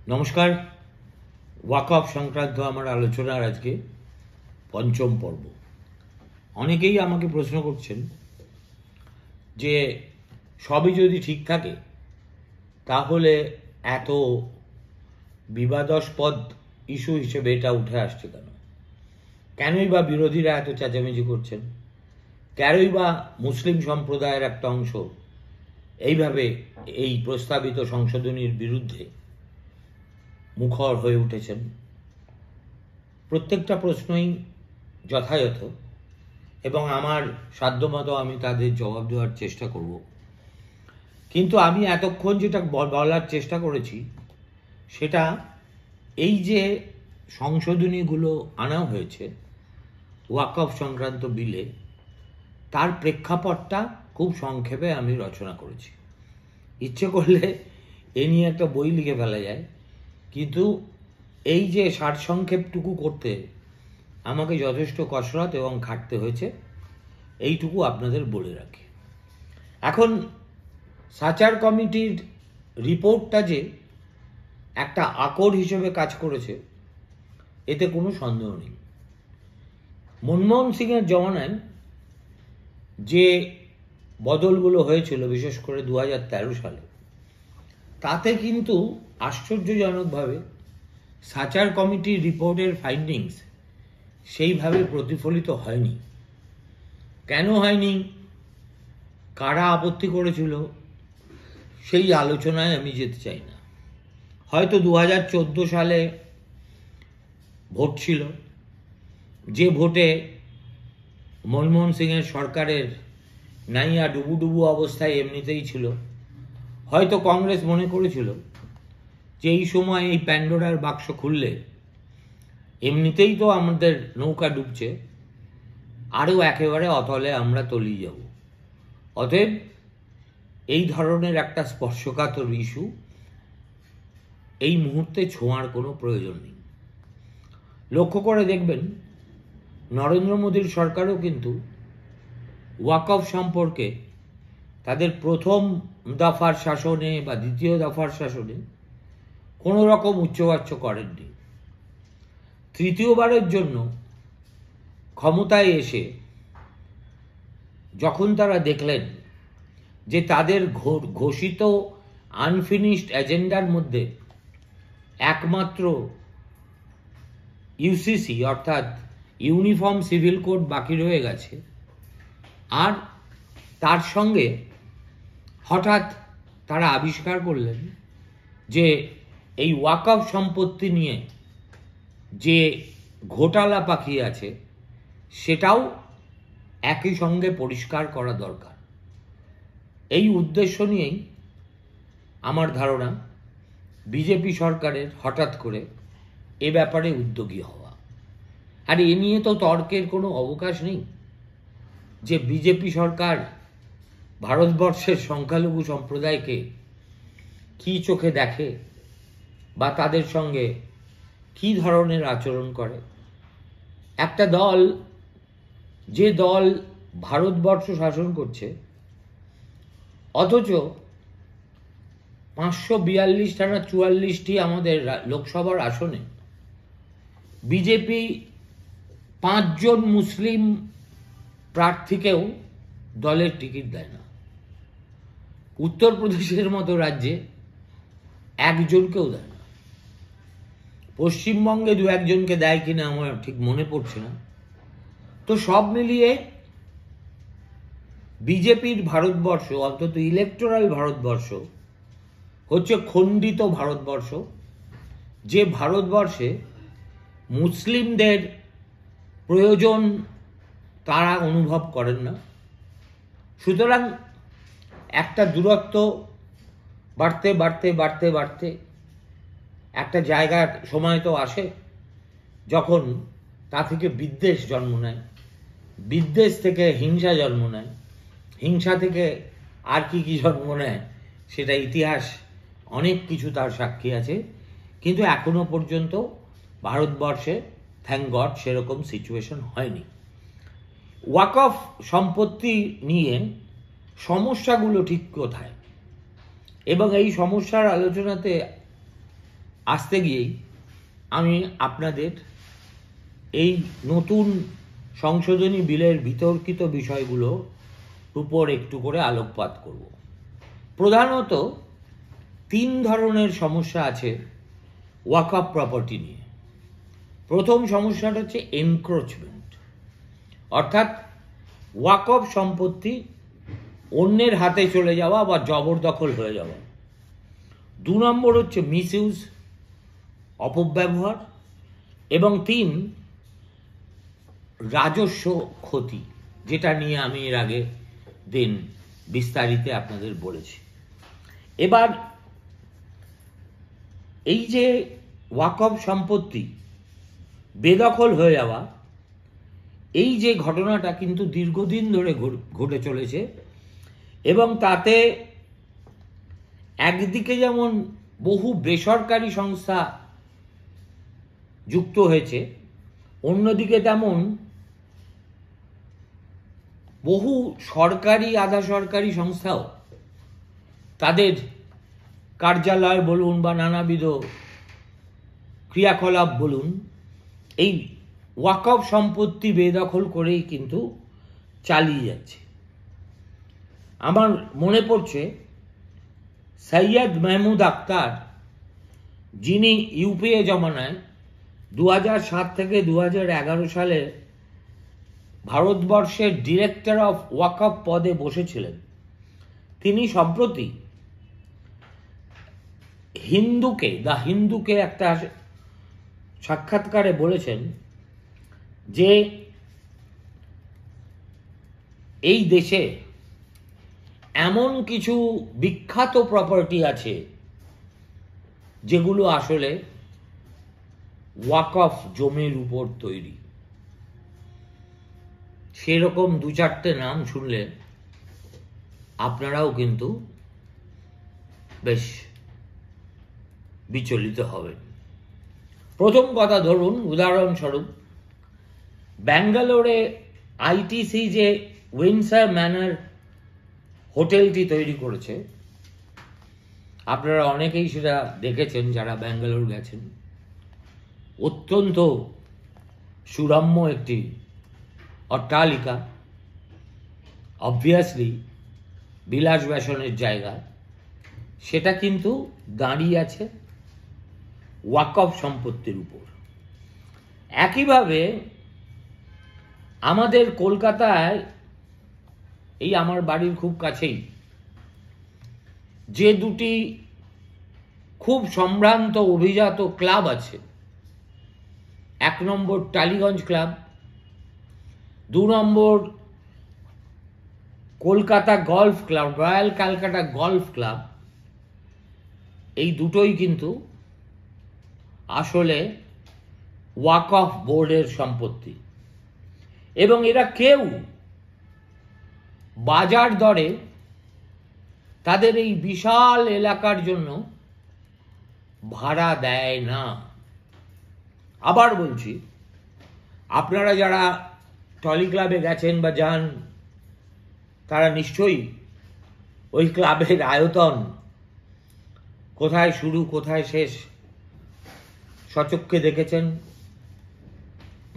নমস্কার। ওয়াকফ সংক্রান্ত আমার আলোচনার আজকে পঞ্চম পর্ব। অনেকেই আমাকে প্রশ্ন করছেন যে সবই যদি ঠিক থাকে তাহলে এত বিবাদাস্পদ ইস্যু হিসেবে এটা উঠে আসছে কেনই বা বিরোধীরা এত চেঁচামেচি করছেন, কেনই বা মুসলিম সম্প্রদায়ের একটা অংশ এইভাবে এই প্রস্তাবিত সংশোধনীর বিরুদ্ধে মুখর হয়ে উঠেছেন। প্রত্যেকটা প্রশ্নই যথাযথ এবং আমার সাধ্যমতো আমি তাদের জবাব দেওয়ার চেষ্টা করব। কিন্তু আমি এতক্ষণ যেটা বলার চেষ্টা করেছি সেটা এই যে সংশোধনীগুলো আনা হয়েছে ওয়াকফ সংক্রান্ত বিলে, তার প্রেক্ষাপটটা খুব সংক্ষেপে আমি রচনা করেছি। ইচ্ছে করলে এ নিয়ে একটা বই লিখে ফেলা যায়, কিন্তু এই যে সারসংক্ষেপটুকু করতে আমাকে যথেষ্ট কসরত এবং খাটতে হয়েছে, এইটুকু আপনাদের বলে রাখি। এখন সাচার কমিটির রিপোর্টটা যে একটা আকর হিসেবে কাজ করেছে এতে কোনো সন্দেহ নেই। মনমোহন সিংয়ের জমানায় যে বদলগুলো হয়েছিল, বিশেষ করে 2013 সালে, তাতে কিন্তু আশ্চর্যজনকভাবে সাচার কমিটির রিপোর্টের ফাইন্ডিংস সেইভাবে প্রতিফলিত হয়নি। কেন হয়নি, কারা আপত্তি করেছিল, সেই আলোচনায় আমি যেতে চাই না। হয়তো 2014 সালে ভোট ছিল, যে ভোটে মনমোহন সিংয়ের সরকারের নাইয়া ডুবুডুবু অবস্থায় এমনিতেই ছিল। হয়তো কংগ্রেস মনে করেছিল যে এই সময় এই প্যান্ডোরার বাক্স খুললে এমনিতেই তো আমাদের নৌকা ডুবছে, আরও একেবারে অতলে আমরা তলিয়ে যাব। অতএব এই ধরনের একটা স্পর্শকাতর ইস্যু এই মুহূর্তে ছোঁয়ার কোনো প্রয়োজন নেই। লক্ষ্য করে দেখবেন নরেন্দ্র মোদীর সরকারও কিন্তু ওয়াকফ সম্পর্কে তাদের প্রথম দফার শাসনে বা দ্বিতীয় দফার শাসনে কোনো রকম উচ্চবাচ্য করেননি। তৃতীয়বারের জন্য ক্ষমতায় এসে যখন তারা দেখলেন যে তাদের ঘোষিত আনফিনিশড এজেন্ডার মধ্যে একমাত্র ইউসিসি অর্থাৎ ইউনিফর্ম সিভিল কোড বাকি রয়ে গেছে, আর তার সঙ্গে হঠাৎ তারা আবিষ্কার করলেন যে এই ওয়াকফ সম্পত্তি নিয়ে যে ঘোটালা পাখি আছে সেটাও একই সঙ্গে পরিষ্কার করা দরকার। এই উদ্দেশ্য নিয়েই আমার ধারণা বিজেপি সরকারের হঠাৎ করে এ ব্যাপারে উদ্যোগী হওয়া। আর এ নিয়ে তো তর্কের কোনো অবকাশ নেই যে বিজেপি সরকার ভারতবর্ষের সংখ্যালঘু সম্প্রদায়কে কী চোখে দেখে বা তাদের সঙ্গে কী ধরনের আচরণ করে। একটা দল, যে দল ভারতবর্ষ শাসন করছে, অথচ 542টা না 44টি আমাদের লোকসভার আসনে বিজেপি 5 জন মুসলিম প্রার্থীকেও দলের টিকিট দেয় না। উত্তরপ্রদেশের মতো রাজ্যে একজনকেও দেয় না। পশ্চিমবঙ্গে 2-1 জনকে দেয় কিনা আমার ঠিক মনে পড়ছে না। তো সব মিলিয়ে বিজেপির ভারতবর্ষ, অন্তত ইলেকটোরাল ভারতবর্ষ, হচ্ছে খণ্ডিত ভারতবর্ষ, যে ভারতবর্ষে মুসলিমদের প্রয়োজন তারা অনুভব করেন না। সুতরাং একটা দূরত্ব বাড়তে বাড়তে বাড়তে বাড়তে একটা জায়গার সময় তো আসে যখন তা থেকে বিদ্বেষ জন্ম নেয়, বিদ্বেষ থেকে হিংসা জন্ম নেয়, হিংসা থেকে আর কি কি জন্ম নেয় সেটা ইতিহাস অনেক কিছু তার সাক্ষী আছে। কিন্তু এখনো পর্যন্ত ভারতবর্ষে থ্যাঙ্ক গড সেরকম সিচুয়েশন হয়নি। ওয়াকফ সম্পত্তি নিয়ে সমস্যাগুলো ঠিক কোথায়, এবং এই সমস্যার আলোচনাতে আসতে গিয়েই আমি আপনাদের এই নতুন সংশোধনী বিলের বিতর্কিত বিষয়গুলোর উপর একটু করে আলোকপাত করব। প্রধানত 3 ধরনের সমস্যা আছে ওয়াকফ প্রপার্টি নিয়ে। প্রথম সমস্যাটা হচ্ছে এনক্রোচমেন্ট, অর্থাৎ ওয়াকফ সম্পত্তি অন্যের হাতে চলে যাওয়া বা জবরদখল হয়ে যাওয়া। 2 নম্বর হচ্ছে মিসইউজ, অপব্যবহার, এবং 3 রাজস্ব ক্ষতি, যেটা নিয়ে আমি এর আগে দিন বিস্তারিত আপনাদের বলেছি। এবার এই যে ওয়াকফ সম্পত্তি বেদখল হয়ে যাওয়া, এই যে ঘটনাটা কিন্তু দীর্ঘদিন ধরে ঘটে চলেছে, এবং তাতে একদিকে যেমন বহু বেসরকারি সংস্থা যুক্ত হয়েছে, অন্যদিকে তেমন বহু সরকারি আধা সরকারি সংস্থাও তাদের কার্যালয় বলুন বা নানাবিধ ক্রিয়াকলাপ বলুন, এই ওয়াকফ সম্পত্তি বেদখল করেই কিন্তু চালিয়ে যাচ্ছে। আমার মনে পড়ছে সৈয়দ মাহমুদ আখতার, যিনি ইউপিএ জমানায় 2007 থেকে 2011 সালে ভারতবর্ষের ডিরেক্টর অফ ওয়াকফ পদে বসেছিলেন, তিনি সম্প্রতি দ্য হিন্দুকে একটা সাক্ষাৎকারে বলেছেন যে এই দেশে এমন কিছু বিখ্যাত প্রপার্টি আছে যেগুলো আসলে ওয়াকফ জমির উপর তৈরি। সেরকম 2-4টে নাম শুনলে আপনারাও কিন্তু বেশ বিচলিত হবেন। প্রথম কথা ধরুন, উদাহরণস্বরূপ ব্যাঙ্গালোরে আইটিসি যে উইন্ডসর ম্যানর হোটেলটি তৈরি করেছে, আপনারা অনেকেই সেটা দেখেছেন যারা ব্যাঙ্গালোর গেছেন। অত্যন্ত সুরম্য একটি অট্টালিকা, অবভিয়াসলি বিলাস ব্যাসনের জায়গা, সেটা কিন্তু দাঁড়িয়ে আছে ওয়াকফ সম্পত্তির উপর। একইভাবে আমাদের কলকাতায়, এই আমার বাড়ির খুব কাছেই যে 2টি খুব সম্ভ্রান্ত অভিজাত ক্লাব আছে, 1 নম্বর টালিগঞ্জ ক্লাব, 2 নম্বর Kolkata golf club, royal Calcutta golf club, এই দুটোই কিন্তু আসলে ওয়াকফ বোর্ডের সম্পত্তি, এবং এরা কেউ বাজার দরে তাদের এই বিশাল এলাকার জন্য ভাড়া দেয় না। আবার বলছি, আপনারা যারা টলি ক্লাবে গেছেন বা যান, তারা নিশ্চয়ই ওই ক্লাবের আয়তন কোথায় শুরু কোথায় শেষ সচক্ষে দেখেছেন।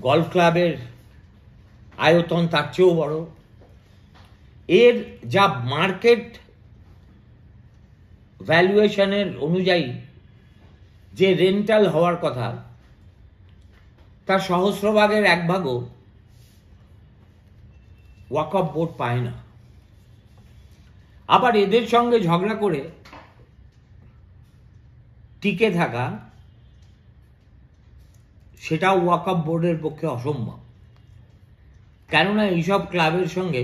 গলফ ক্লাবের আয়তন তার চেয়েও বড়। এর যা মার্কেট ভ্যালুয়েশনের অনুযায়ী যে রেন্টাল হওয়ার কথা, তার সহস্রভাগের 1 ভাগও ওয়াকফ বোর্ড পায় না। আবার এদের সঙ্গে ঝগড়া করে টিকে থাকা, সেটাও ওয়াকফ বোর্ডের পক্ষে অসম্ভব। কেননা এইসব ক্লাবের সঙ্গে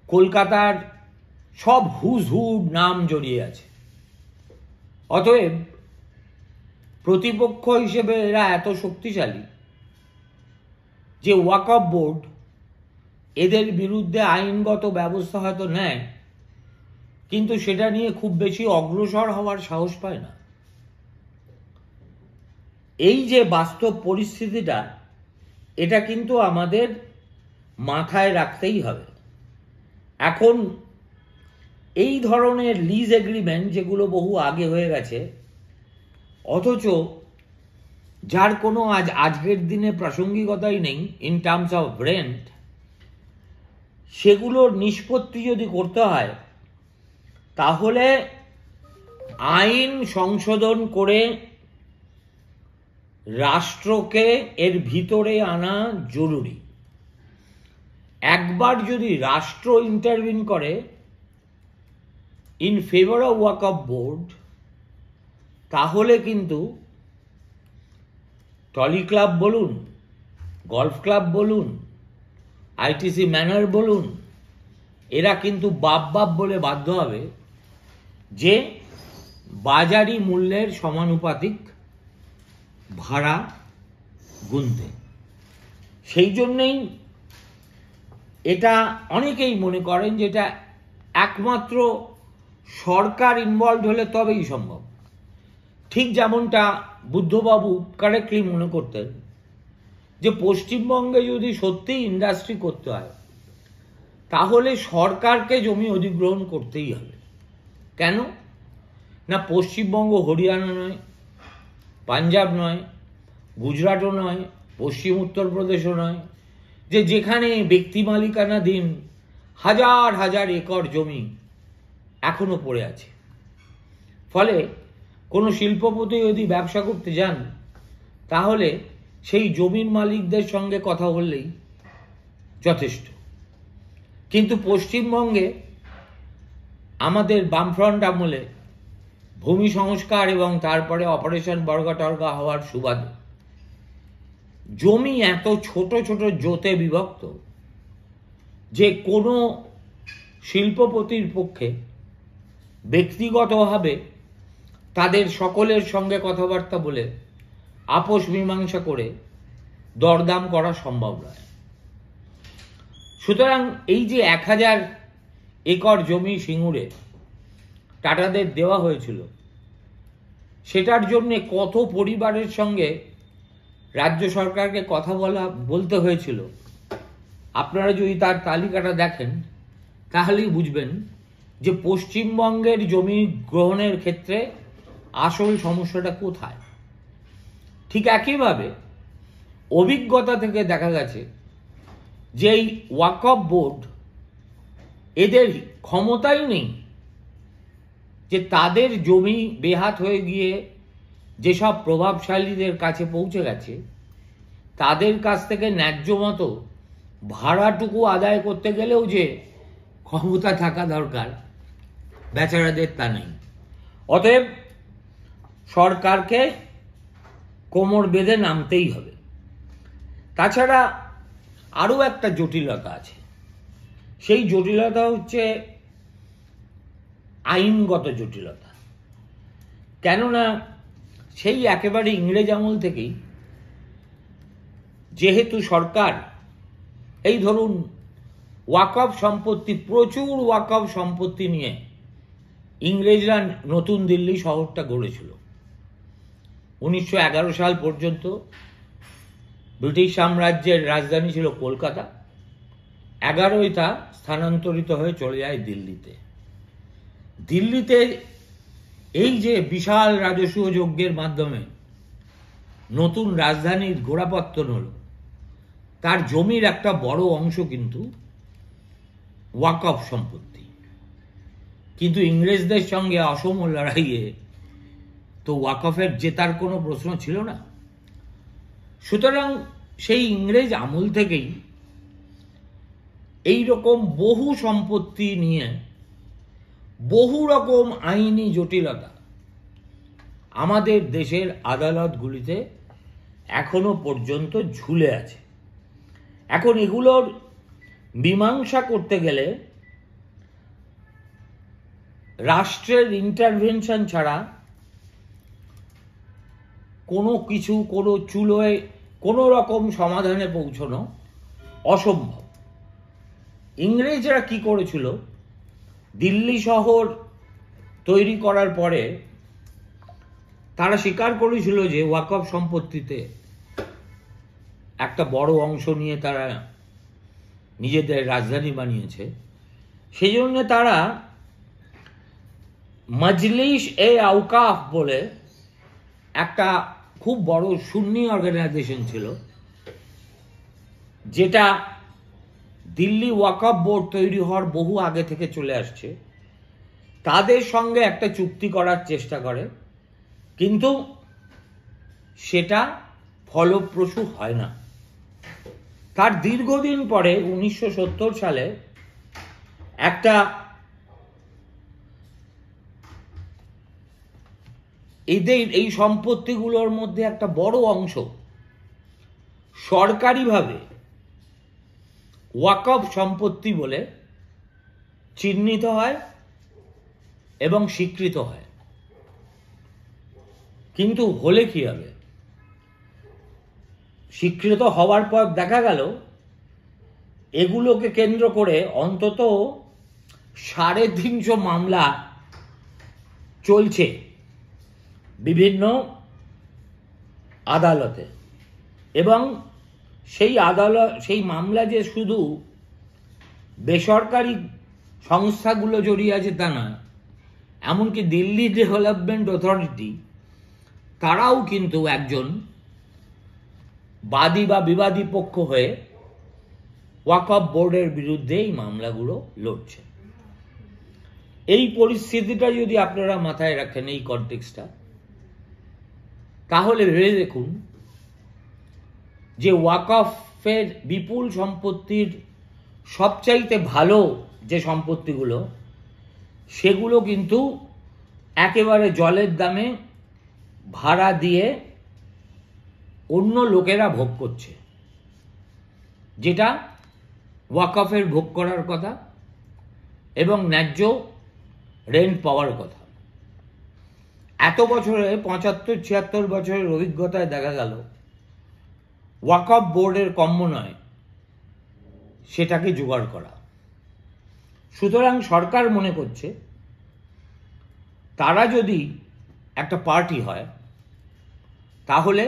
কলকাতার সব হুজ নাম জড়িয়ে আছে। অতএব প্রতিপক্ষ হিসেবে এরা এত শক্তিশালী যে ওয়াকফ বোর্ড এদের বিরুদ্ধে আইনগত ব্যবস্থা হয়তো নেয়, কিন্তু সেটা নিয়ে খুব বেশি অগ্রসর হওয়ার সাহস পায় না। এই যে বাস্তব পরিস্থিতিটা, এটা কিন্তু আমাদের মাথায় রাখতেই হবে। এখন এই ধরনের লিজ এগ্রিমেন্ট যেগুলো বহু আগে হয়ে গেছে, অথচ যার কোনো আজকের দিনে প্রাসঙ্গিকতাই নেই ইন টার্মস অফ রেন্ট, সেগুলোর নিষ্পত্তি যদি করতে হয় তাহলে আইন সংশোধন করে রাষ্ট্রকে এর ভিতরে আনা জরুরি। একবার যদি রাষ্ট্র ইন্টারভিন করে in favour of Waqf board, তাহলে কিন্তু টলি ক্লাব বলুন, গলফ ক্লাব বলুন, আইটিসি ম্যানার বলুন, এরা কিন্তু বাপ বলে বাধ্য হবে যে বাজারি মূল্যের সমানুপাতিক ভাড়া গুনতে। সেই জন্যেই এটা অনেকেই মনে করেন যে এটা একমাত্র সরকার ইনভলভ হলে তবেই সম্ভব। ঠিক যেমনটা বুদ্ধবাবু কারেক্টলি মনে করতেন যে পশ্চিমবঙ্গে যদি সত্যিই ইন্ডাস্ট্রি করতে হয় তাহলে সরকারকে জমি অধিগ্রহণ করতেই হবে। কেন না, পশ্চিমবঙ্গ হরিয়ানা নয়, পাঞ্জাব নয়, গুজরাটও নয়, পশ্চিম উত্তরপ্রদেশও নয়, যে যেখানে ব্যক্তি মালিকানাধীন হাজার হাজার একর জমি এখনো পড়ে আছে। ফলে কোনো শিল্পপতি যদি ব্যবসা করতে যান তাহলে সেই জমির মালিকদের সঙ্গে কথা বললেই যথেষ্ট। কিন্তু পশ্চিমবঙ্গে আমাদের বামফ্রন্ট আমলে ভূমি সংস্কার এবং তারপরে অপারেশন বর্গা হওয়ার সুবাদে জমি এত ছোট ছোট জোতে বিভক্ত যে কোনো শিল্পপতির পক্ষে ব্যক্তিগতভাবে তাদের সকলের সঙ্গে কথাবার্তা বলে আপোষ মীমাংসা করে দরদাম করা সম্ভব নয়। সুতরাং এই যে 1000 একর জমি সিঙ্গুরে টাটাদের দেওয়া হয়েছিল, সেটার জন্য কত পরিবারের সঙ্গে রাজ্য সরকারকে কথা বলতে হয়েছিল, আপনারা যদি তার তালিকাটা দেখেন তাহলেই বুঝবেন যে পশ্চিমবঙ্গের জমি গ্রহণের ক্ষেত্রে আসল সমস্যাটা কোথায়। ঠিক একইভাবে অভিজ্ঞতা থেকে দেখা গেছে যে এই ওয়াকফ বোর্ড, এদের ক্ষমতাই নেই যে তাদের জমি বেহাত হয়ে গিয়ে যেসব প্রভাবশালীদের কাছে পৌঁছে গেছে তাদের কাছ থেকে ন্যায্য মতো ভাড়াটুকু আদায় করতে গেলেও যে ক্ষমতা থাকা দরকার, বেচারাদের তা নেই। অতএব সরকারকে কোমর বেঁধে নামতেই হবে। তাছাড়া আরও একটা জটিলতা আছে, সেই জটিলতা হচ্ছে আইনগত জটিলতা। কেননা সেই একেবারে ইংরেজ আমল থেকেই যেহেতু সরকার এই ধরুন ওয়াকফ সম্পত্তি, প্রচুর ওয়াকফ সম্পত্তি নিয়ে ইংরেজরা নতুন দিল্লি শহরটা গড়েছিল। 1911 সাল পর্যন্ত ব্রিটিশ সাম্রাজ্যের রাজধানী ছিল কলকাতা, 11ই তা স্থানান্তরিত হয়ে চলে যায় দিল্লিতে। দিল্লিতে এই যে বিশাল রাজস্ব যজ্ঞের মাধ্যমে নতুন রাজধানীর গোড়াপত্তন হলো, তার জমির একটা বড় অংশ কিন্তু ওয়াকফ সম্পত্তি। কিন্তু ইংরেজদের সঙ্গে অসম লড়াইয়ে তো ওয়াকফের জেতার কোনো প্রশ্ন ছিল না। সুতরাং সেই ইংরেজ আমল থেকেই এই রকম বহু সম্পত্তি নিয়ে বহু রকম আইনি জটিলতা আমাদের দেশের আদালতগুলিতে এখনো পর্যন্ত ঝুলে আছে। এখন এগুলোর মীমাংসা করতে গেলে রাষ্ট্রের ইন্টারভেনশন ছাড়া কোনো কিছু, কোনো চুলোয় কোনো রকম সমাধানে পৌঁছানো অসম্ভব। ইংরেজরা কি করেছিল, দিল্লি শহর তৈরি করার পরে তারা স্বীকার করেছিল যে ওয়াকফ সম্পত্তিতে একটা বড় অংশ নিয়ে তারা নিজেদের রাজধানী বানিয়েছে। সেই জন্য তারা মজলিস এ আওকাফ বলে একটা খুব বড় সুন্নি অর্গানাইজেশন ছিল, যেটা দিল্লি ওয়াকফ বোর্ড তৈরি হওয়ার বহু আগে থেকে চলে আসছে, তাদের সঙ্গে একটা চুক্তি করার চেষ্টা করে, কিন্তু সেটা ফলপ্রসূ হয় না। তার দীর্ঘদিন পরে 1970 সালে একটা এই সম্পত্তিগুলোর মধ্যে একটা বড় অংশ সরকারিভাবে ওয়াকফ সম্পত্তি বলে চিহ্নিত হয় এবং স্বীকৃত হয়। কিন্তু হলে কি হবে, স্বীকৃত হওয়ার পর দেখা গেল এগুলোকে কেন্দ্র করে অন্তত 350 মামলা চলছে বিভিন্ন আদালতে, এবং সেই মামলা যে শুধু বেসরকারি সংস্থাগুলো জড়িয়ে আছে তা না, এমনকি দিল্লি ডেভেলপমেন্ট অথরিটি তারাও কিন্তু একজন বাদী বা বিবাদী পক্ষ হয়ে ওয়াকফ বোর্ডের বিরুদ্ধে এই মামলাগুলো লড়ছে। এই পরিস্থিতিটা যদি আপনারা মাথায় রাখেন, এই কনটেক্সটটা, তাহলে ভেবে দেখুন যে ওয়াকফের বিপুল সম্পত্তির সবচাইতে ভালো যে সম্পত্তিগুলো, সেগুলো কিন্তু একেবারে জলের দামে ভাড়া দিয়ে অন্য লোকেরা ভোগ করছে, যেটা ওয়াকফের ভোগ করার কথা এবং ন্যায্য রেন্ট পাওয়ার কথা। এত বছরে 75-76 বছরের অভিজ্ঞতায় দেখা গেল ওয়াকফ বোর্ডের কম্য নয় সেটাকে জোগাড় করা। সুতরাং সরকার মনে করছে তারা যদি একটা পার্টি হয়, তাহলে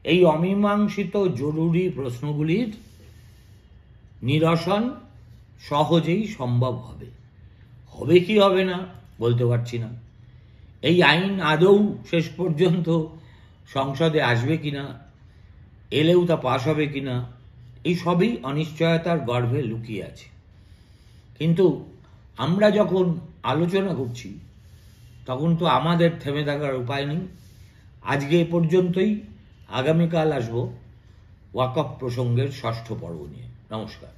এই অমীমাংসিত জরুরি প্রশ্নগুলির নিরসন সহজেই সম্ভব হবে। হবে কি হবে না বলতে পারছি না। এই আইন আদৌ শেষ পর্যন্ত সংসদে আসবে কিনা, এলেও তা পাশ হবে কিনা, এই সবই অনিশ্চয়তার গর্ভে লুকিয়ে আছে। কিন্তু আমরা যখন আলোচনা করছি তখন তো আমাদের থেমে থাকার উপায় নেই। আজকে এ পর্যন্তই। আগামীকাল আসবো ওয়াকফ প্রসঙ্গের 6ষ্ঠ পর্ব নিয়ে। নমস্কার।